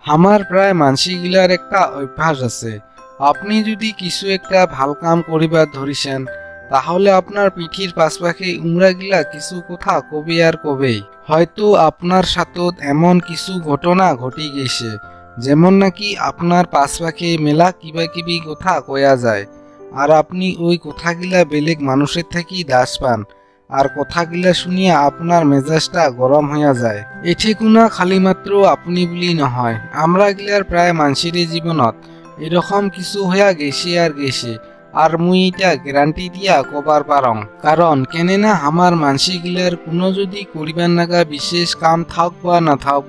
আমার প্রায় মানসিগিলার একটা অভ্যাস আছে। আপনি যদি কিছু একটা ভাল কাম করিবার ধরিছেন, তাহলে আপনার পিঠির পাশপাখে উমরাগিলা কিছু কথা কবে আর কবেই। হয়তো আপনার সাথত এমন কিছু ঘটনা ঘটি গেছে, যেমন নাকি আপনার পাশপাখে মেলা কিবা কিবি কথা কয়া যায়, আর আপনি ওই কথাগিলা বেলেগ মানুষের থাকি দাস পান, আর কথাগিলা শুনিয়া আপনার মেজাজটা গরম হইয়া যায়। এঠেকুনা খালি মাত্র আপনি বলি নহয়, আমরা গিলার প্রায় মানুষের জীবনত এরকম কিছু হইয়া গেছে আর গেছে। আর মুই এটা গ্যারান্টি দিয়া কবার পারং, কারণ কেননা আমার মানসি গিলার কোনো যদি করিবার নাগা বিশেষ কাম থাক বা না থাক,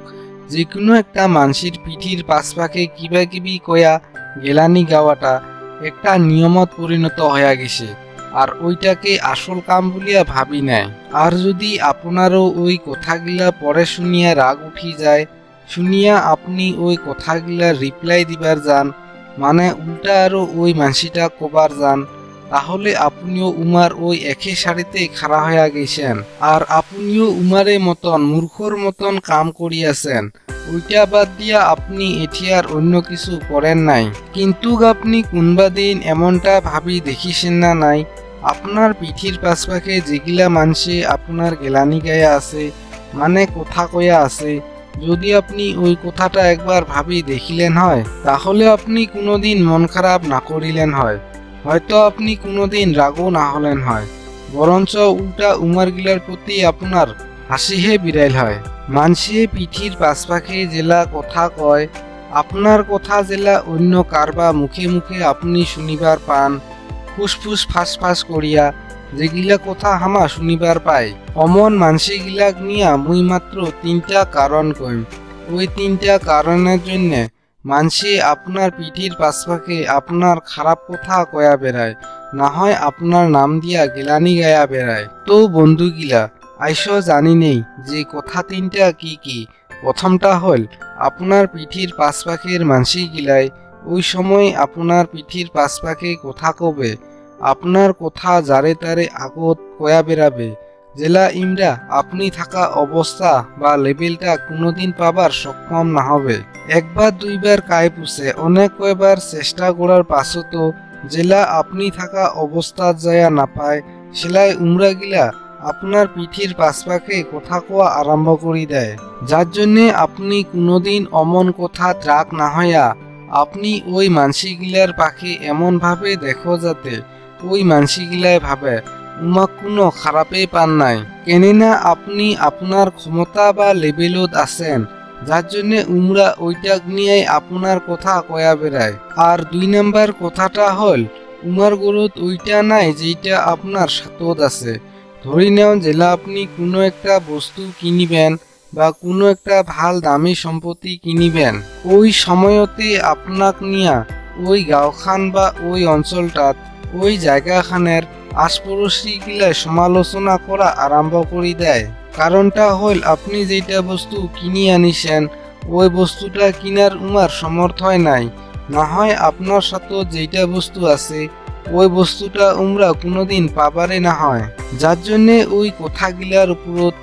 যে কোনো একটা মানসির পিঠির পাশপাখে কিবা কিবি কয়া গেলানি গাওয়াটা একটা নিয়মত পরিণত হইয়া গেছে, আর ওইটাকে আসল কাম বলিয়া ভাবি নাই। আর যদি আপনারও ওই কথাগিলা পরে শুনিয়া রাগ উঠি যায়, শুনিয়া আপনি ওই কথাগিলা রিপ্লাই দিবার যান, মানে উল্টা আরও ওই মানসিটা কবার যান, তাহলে আপনিও উমার ওই একই সারিতে খাড়া হইয়া গেছেন, আর আপনিও উমারে মতন মূর্খর মতন কাম করিয়াছেন। ওইটা বাদ দিয়া আপনি এঠিয়ার অন্য কিছু করেন নাই। কিন্তু আপনি কোনবা দিন এমনটা ভাবি দেখিছেন না নাই, আপনার পিঠির পাশপাখে যেগিলা মানসে আপনার গেলানি গায়া আছে, মানে কথা কয়া আছে, যদি আপনি ওই কথাটা একবার ভাবি দেখিলেন হয়, তাহলে আপনি কোনোদিন মন খারাপ না করিলেন হয়, হয়তো আপনি কোনোদিন রাগও না হলেন হয়, বরঞ্চ উল্টা উমারগিলার প্রতি আপনার হাসিহে বিরাইল হয়। মানসে পিঠির পাশপাখে জেলা কথা কয়, আপনার কথা জেলা অন্য কারবা মুখে মুখে আপনি শুনিবার পান, ফুসফুস ফাঁস করিয়া যেগিলা কথা হামা শুনিবার পাই, অমন মানসি গিলাক নিয়া মুই মাত্র 3টা কারণ কইম। ওই 3টা কারণের জন্য মানসি আপনার পিঠির পাশপাখে আপনার খারাপ কথা কয়া বেড়ায়, না হয় আপনার নাম দিয়া গেলানি গায়া বেড়ায়। তো বন্ধুগিলা, আইস জানি নেই যে কথা 3টা কি কি। প্রথমটা হল, আপনার পিঠির পাশপাখের মানসি গিলাই ওই সময় আপনার পিঠির পাশপাখে কথা কবে, আপনার কথা যারে তারে আগত কয়া বেড়াবে, জেলা ইমরা আপনি থাকা অবস্থা বা লেভেলটা কোনোদিন পাবার সক্ষম না হবে। একবার দুইবার কায় পুষে অনেক কয়বার চেষ্টা করার পাছতো জেলা আপনি থাকা অবস্থা যায়া না পায়, সেলাই উমরা গিলা আপনার পিঠির পাশপাখে কথা কোয়া আরম্ভ করি দেয়, যার জন্যে আপনি কোনোদিন অমন কথা ত্রাক না হইয়া আপনি ওই মানসিগিলার পাখে এমন ভাবে দেখো যাতে ওই মানসিগিলায় ভাবে উমাক কোনো খারাপেই পান নাই, কেননা আপনি আপনার ক্ষমতা বা লেভেলত আছেন, যার জন্যে উমরা ওইটাক নিয়ে আপনার কথা কয়া বেড়ায়। আর 2 নাম্বার কথাটা হল, উমার গরুত ওইটা নাই যেটা আপনার সাথত আছে। ধরি নেও জেলা আপনি কোনো একটা বস্তু কিনিবেন বা কোনো একটা ভাল দামি সম্পত্তি কিনিবেন, ওই সময়তে আপনাক নিয়া ওই গাঁওখান বা ওই অঞ্চলটাত ওই জায়গাখানের আশপড়শি গিলায় সমালোচনা করা আরম্ভ করি দেয়। কারণটা হল, আপনি যেটা বস্তু কিনি আনিছেন ওই বস্তুটা কিনার উমার সমর্থ হয় নাই, না হয় আপনার সাথে যেটা বস্তু আছে ওই বস্তুটা উমরা কোনোদিন পাবারে না হয়, যার জন্যে ওই কথাগিলার উপরত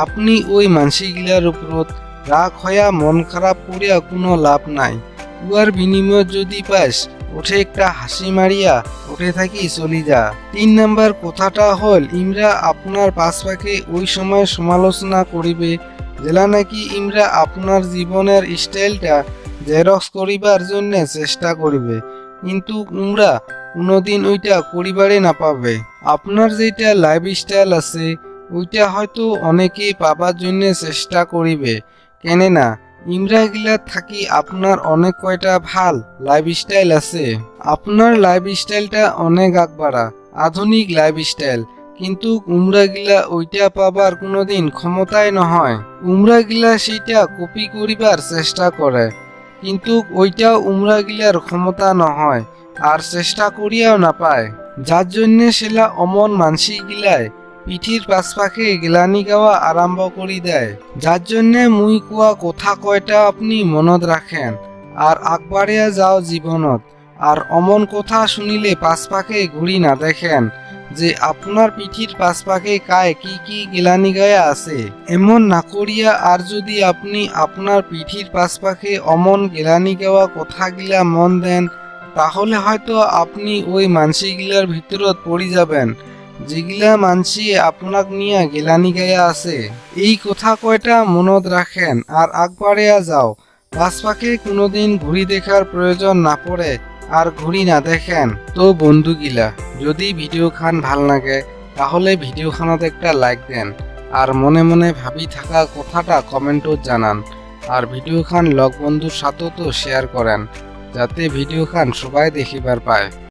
আপনি ওই মানসিগিলার উপরত রাগ হইয়া মন খারাপ করিয়া কোনো লাভ নাই। উয়ার বিনিময় যদি পাস ওঠে একটা হাসি মারিয়া উঠে থাকি চলি যা। 3 নাম্বার কথাটা হল, ইমরা আপনার পাশপাখে ওই সময় সমালোচনা করিবে জেলা নাকি ইমরা আপনার জীবনের স্টাইলটা জেরক্স করিবার জন্য চেষ্টা করিবে, কিন্তু উমরা কোনোদিন ওইটা করিবারে না পাবে। আপনার যেটা লাইফ স্টাইল আছে ওইটা হয়তো অনেকেই পাবার জন্য চেষ্টা করিবে, কেননা ইমরা গিলা থাকি আপনার অনেক কয়টা ভাল লাইফ স্টাইল আছে। আপনার লাইফ স্টাইলটা অনেক আগবাড়া আধুনিক লাইফ স্টাইল, কিন্তু উমরা গিলা ওইটা পাবার কোনোদিন ক্ষমতায় নহয়। উমরা গিলা সেইটা কপি করিবার চেষ্টা করে, কিন্তু ওইটাও উমরা গিলার ক্ষমতা নহয়, আর চেষ্টা করিয়াও না পায়, যার জন্যে সেলা অমন মানসি গিলায় পিঠির পাশপাখে গেলানি গাওয়া আরম্ভ করি দেয়। যার জন্যে মুই কোয়া কথা কয়টা আপনি মনত রাখেন আর আগবাড়িয়া যাও জীবনত, আর অমন কথা শুনিলে পাশপাখে ঘুরি না দেখেন, যে আপনার পিঠির পাশপাখে কায় কি কি গিলানি গায়া আছে। এমন না করিয়া আর যদি আপনি আপনার পিঠির পাশপাখে অমন গিলানি গাওয়া কথাগিলা মন দেন, তাহলে হয়তো আপনি ওই মানসিগিলার ভিতরত পড়ি যাবেন যেগিলা মানসি আপনাক নিয়া গিলানি গায়া আছে। এই কথা কয়টা মনত রাখেন আর আগবাড়িয়া যাও। পাশপাখে কোনোদিন ঘুরি দেখার প্রয়োজন না পড়ে আর ঘুরি না দেখেন। তো বন্ধুগিলা, যদি ভিডিও খান ভাল লাগে তাহলে ভিডিও খানত একটা লাইক দেন আর মনে মনে ভাবি থাকা কথাটা কমেন্টত জানান। আর ভিডিও খান লগ বন্ধুর সাথেও তো শেয়ার করেন যাতে ভিডিও খান সবাই দেখিবার পায়।